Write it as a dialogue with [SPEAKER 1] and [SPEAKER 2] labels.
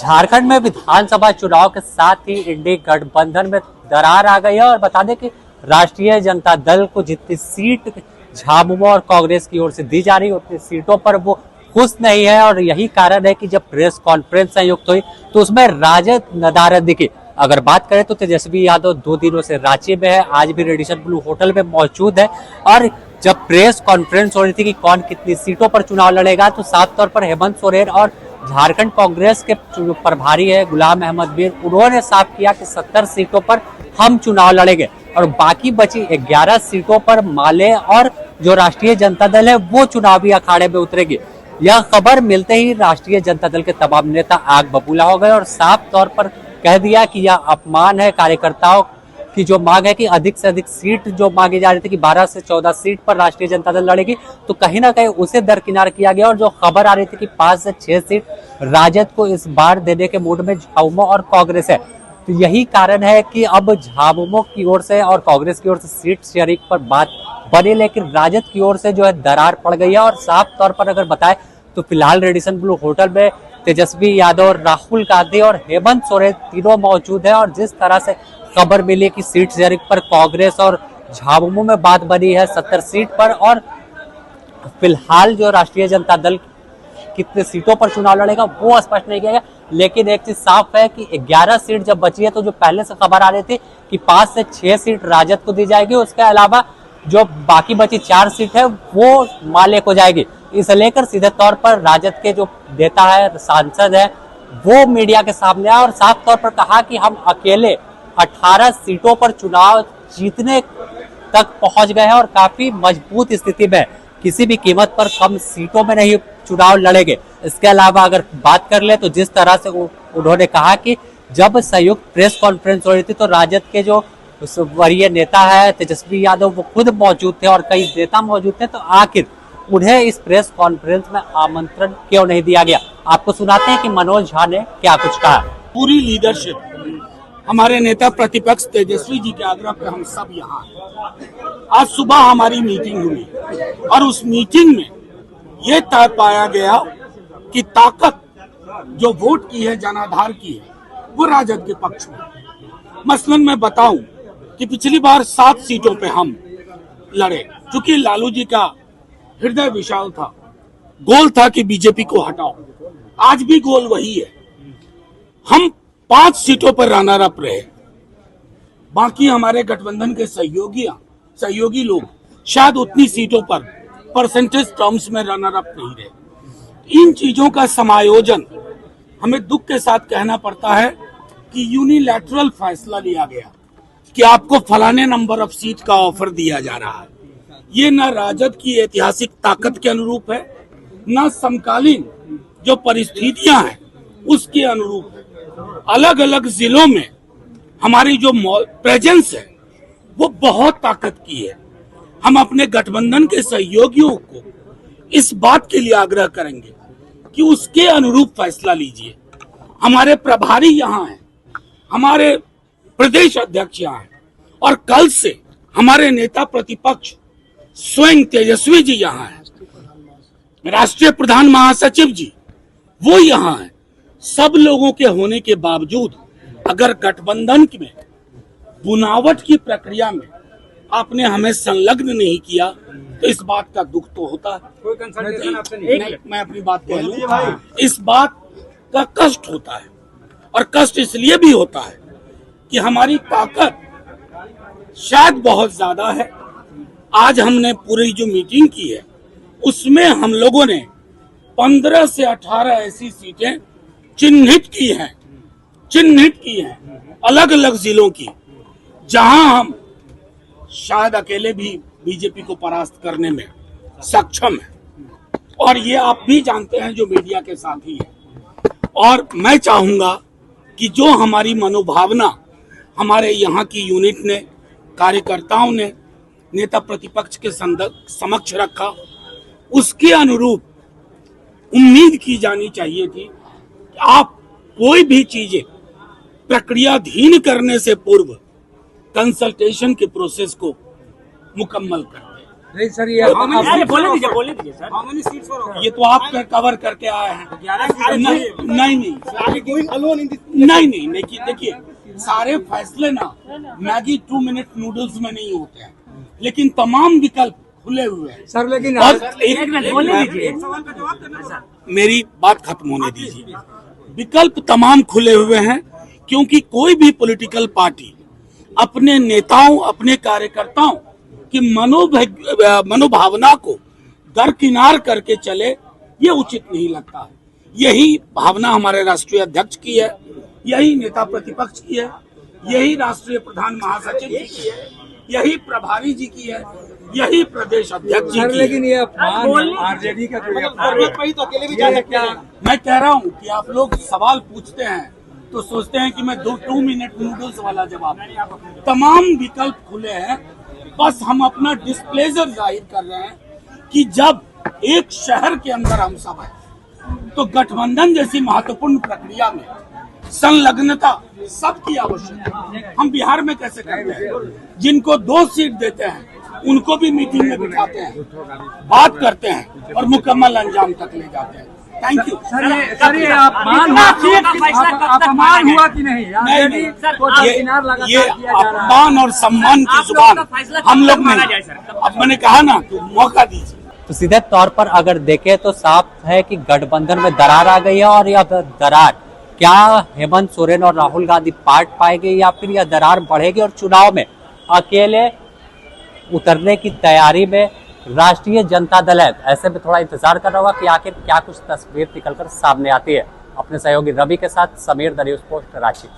[SPEAKER 1] झारखंड में विधानसभा चुनाव के साथ ही इंडी गठबंधन में दरार आ गई है और बता दें कि राष्ट्रीय जनता दल को जितनी सीट झामुमो और कांग्रेस की ओर से दी जा रही उतनी सीटों पर वो खुश नहीं है। और यही कारण है कि जब प्रेस कॉन्फ्रेंस संयुक्त हुई तो उसमें राजद नदारद दिखी। अगर बात करें तो तेजस्वी यादव 2 दिनों से रांची में है, आज भी रेडिसन ब्लू होटल में मौजूद है। और जब प्रेस कॉन्फ्रेंस हो रही थी कि कौन कितनी सीटों पर चुनाव लड़ेगा तो साफ तौर पर हेमंत सोरेन और झारखंड कांग्रेस के जो प्रभारी है गुलाम अहमद मीर, उन्होंने साफ किया कि 70 सीटों पर हम चुनाव लड़ेंगे और बाकी बची 11 सीटों पर माले और जो राष्ट्रीय जनता दल है वो चुनावी अखाड़े में उतरेगी। यह खबर मिलते ही राष्ट्रीय जनता दल के तमाम नेता आग बबूला हो गए और साफ तौर पर कह दिया कि यह अपमान है। कार्यकर्ताओं की जो मांग है कि अधिक से अधिक सीट जो मांगी जा रही थी कि 12 से 14 सीट पर राष्ट्रीय जनता दल लड़ेगी, तो कहीं ना कहीं उसे दरकिनार किया गया। और जो खबर आ रही थी कि 5 से 6 सीट राजद को इस बार देने के मूड में झामुमो और कांग्रेस है, तो यही कारण है कि अब झामुमो की ओर से और कांग्रेस की ओर से सीट शेयरिंग पर बात बनी, लेकिन राजद की ओर से जो है दरार पड़ गई है। और साफ तौर पर अगर बताएं तो फिलहाल रेडिसन ब्लू होटल में तेजस्वी यादव, राहुल गांधी और हेमंत सोरेन तीनों मौजूद है। और जिस तरह से खबर मिली कि सीट शेयरिंग पर कांग्रेस और झामुमो में बात बनी है 70 सीट पर, और फिलहाल जो राष्ट्रीय जनता दल कितने सीटों पर चुनाव लड़ेगा वो स्पष्ट नहीं किया गया। लेकिन एक चीज साफ है कि 11 सीट जब बची है तो जो पहले से खबर आ रही थी कि 5 से 6 सीट राजद को दी जाएगी, उसके अलावा जो बाकी बची 4 सीट है वो माले को जाएगी। इसे लेकर सीधे तौर पर राजद के जो नेता है, सांसद है, वो मीडिया के सामने आया और साफ तौर पर कहा कि हम अकेले 18 सीटों पर चुनाव जीतने तक पहुंच गए हैं और काफी मजबूत स्थिति में किसी भी कीमत पर कम सीटों में नहीं चुनाव लड़ेंगे। इसके अलावा अगर बात कर ले तो जिस तरह से उन्होंने कहा कि जब संयुक्त प्रेस कॉन्फ्रेंस हो रही थी तो राजद के जो वरीय नेता है तेजस्वी यादव वो खुद मौजूद थे और कई नेता मौजूद थे, तो आखिर उन्हें इस प्रेस कॉन्फ्रेंस में आमंत्रण क्यों नहीं दिया गया? आपको सुनाते हैं कि मनोज झा ने क्या कुछ कहा।
[SPEAKER 2] पूरी लीडरशिप हमारे नेता प्रतिपक्ष तेजस्वी जी के आग्रह पर हम सब यहाँ हैं। आज सुबह हमारी मीटिंग हुई और उस मीटिंग में ये तय पाया गया कि ताकत जो वोट की है, जनाधार की है, वो राजद के पक्ष में। मसलन मैं बताऊं कि पिछली बार 7 सीटों पे हम लड़े, क्योंकि लालू जी का हृदय विशाल था, गोल था कि बीजेपी को हटाओ। आज भी गोल वही है। हम 5 सीटों पर रनर अप रहे, बाकी हमारे गठबंधन के सहयोगी लोग शायद उतनी सीटों पर परसेंटेज टर्म्स में रनर अप नहीं रहे। इन चीजों का समायोजन हमें दुख के साथ कहना पड़ता है कि यूनिलैटरल फैसला लिया गया कि आपको फलाने नंबर ऑफ सीट का ऑफर दिया जा रहा है। ये न राजद की ऐतिहासिक ताकत के अनुरूप है, न समकालीन जो परिस्थितियां हैं उसके अनुरूप है। अलग अलग जिलों में हमारी जो प्रेजेंस है वो बहुत ताकत की है। हम अपने गठबंधन के सहयोगियों को इस बात के लिए आग्रह करेंगे कि उसके अनुरूप फैसला लीजिए। हमारे प्रभारी यहाँ हैं, हमारे प्रदेश अध्यक्ष यहाँ हैं और कल से हमारे नेता प्रतिपक्ष स्वयं तेजस्वी जी यहाँ हैं, राष्ट्रीय प्रधान महासचिव जी वो यहाँ हैं। सब लोगों के होने के बावजूद अगर गठबंधन में बुनावट की प्रक्रिया में आपने हमें संलग्न नहीं किया तो इस बात का दुख तो होता है। कोई कंसल्टेशन आपसे नहीं, मैं अपनी बात कह लूं, इस बात का कष्ट होता है और कष्ट इसलिए भी होता है कि हमारी ताकत शायद बहुत ज्यादा है। आज हमने पूरी जो मीटिंग की है उसमें हम लोगों ने 15 से 18 ऐसी सीटें चिन्हित की हैं अलग अलग जिलों की, जहां हम शायद अकेले भी बीजेपी को परास्त करने में सक्षम है। और ये आप भी जानते हैं जो मीडिया के साथी हैं। और मैं चाहूंगा कि जो हमारी मनोभावना हमारे यहाँ की यूनिट ने, कार्यकर्ताओं ने नेता प्रतिपक्ष के समक्ष रखा, उसके अनुरूप उम्मीद की जानी चाहिए थी कि आप कोई भी चीजें प्रक्रियाधीन करने से पूर्व कंसल्टेशन के प्रोसेस को मुकम्मल करते हैं।
[SPEAKER 3] नहीं सर, ये
[SPEAKER 4] बोले दीजिए सर।
[SPEAKER 2] ये तो आप कवर करके आए हैं। नहीं, देखिए सारे फैसले ना मैगी 2 मिनट नूडल्स में नहीं होते हैं, लेकिन तमाम विकल्प खुले हुए हैं
[SPEAKER 3] सर। लेकिन
[SPEAKER 2] और
[SPEAKER 4] बोले दीजिए।
[SPEAKER 2] मेरी बात खत्म होने दीजिए। विकल्प तमाम खुले हुए हैं, क्योंकि कोई भी पॉलिटिकल पार्टी अपने नेताओं, अपने कार्यकर्ताओं की मनोभावना को दरकिनार करके चले, ये उचित नहीं लगता है। यही भावना हमारे राष्ट्रीय अध्यक्ष की है, यही नेता प्रतिपक्ष की है, यही राष्ट्रीय प्रधान महासचिव जी की है, यही प्रभारी जी की है, यही प्रदेश अध्यक्ष जी
[SPEAKER 3] सर,
[SPEAKER 2] की
[SPEAKER 3] लेकिन
[SPEAKER 2] है।
[SPEAKER 3] ये अफवाह आरजेडी का जो ये क्या
[SPEAKER 2] मैं कह रहा हूँ कि आप लोग सवाल पूछते हैं तो सोचते हैं कि मैं 2 मिनट नूडल्स वाला जवाब दूं। तमाम विकल्प खुले हैं, बस हम अपना डिस्प्लेजर जाहिर कर रहे हैं कि जब एक शहर के अंदर हम सब हैं, तो गठबंधन जैसी महत्वपूर्ण प्रक्रिया में संलग्नता सबकी आवश्यक है। हम बिहार में कैसे करते हैं, जिनको 2 सीट देते हैं उनको भी मीटिंग में बिठाते हैं, बात करते हैं और मुकम्मल अंजाम तक ले जाते हैं। Thank you.
[SPEAKER 3] सर, ये अपमान हुआ कि नहीं? आरजेडी को दरकिनार लगातार
[SPEAKER 2] ये
[SPEAKER 3] किया जा रहा है।
[SPEAKER 2] अपमान और सम्मान की जुबान हम लोग नहीं। अब मैंने कहा ना कि मौका दीजिए।
[SPEAKER 1] तो सीधे तौर पर अगर देखें तो साफ है कि गठबंधन में दरार आ गई है, और यह दरार क्या हेमंत सोरेन और राहुल गांधी पाट पाएंगे, या फिर यह दरार बढ़ेगी और चुनाव में अकेले उतरने की तैयारी में राष्ट्रीय जनता दल है। ऐसे में थोड़ा इंतजार कर रहा होगा कि आखिर क्या कुछ तस्वीर निकलकर सामने आती है। अपने सहयोगी रवि के साथ Sameer, the news post, Ranchi.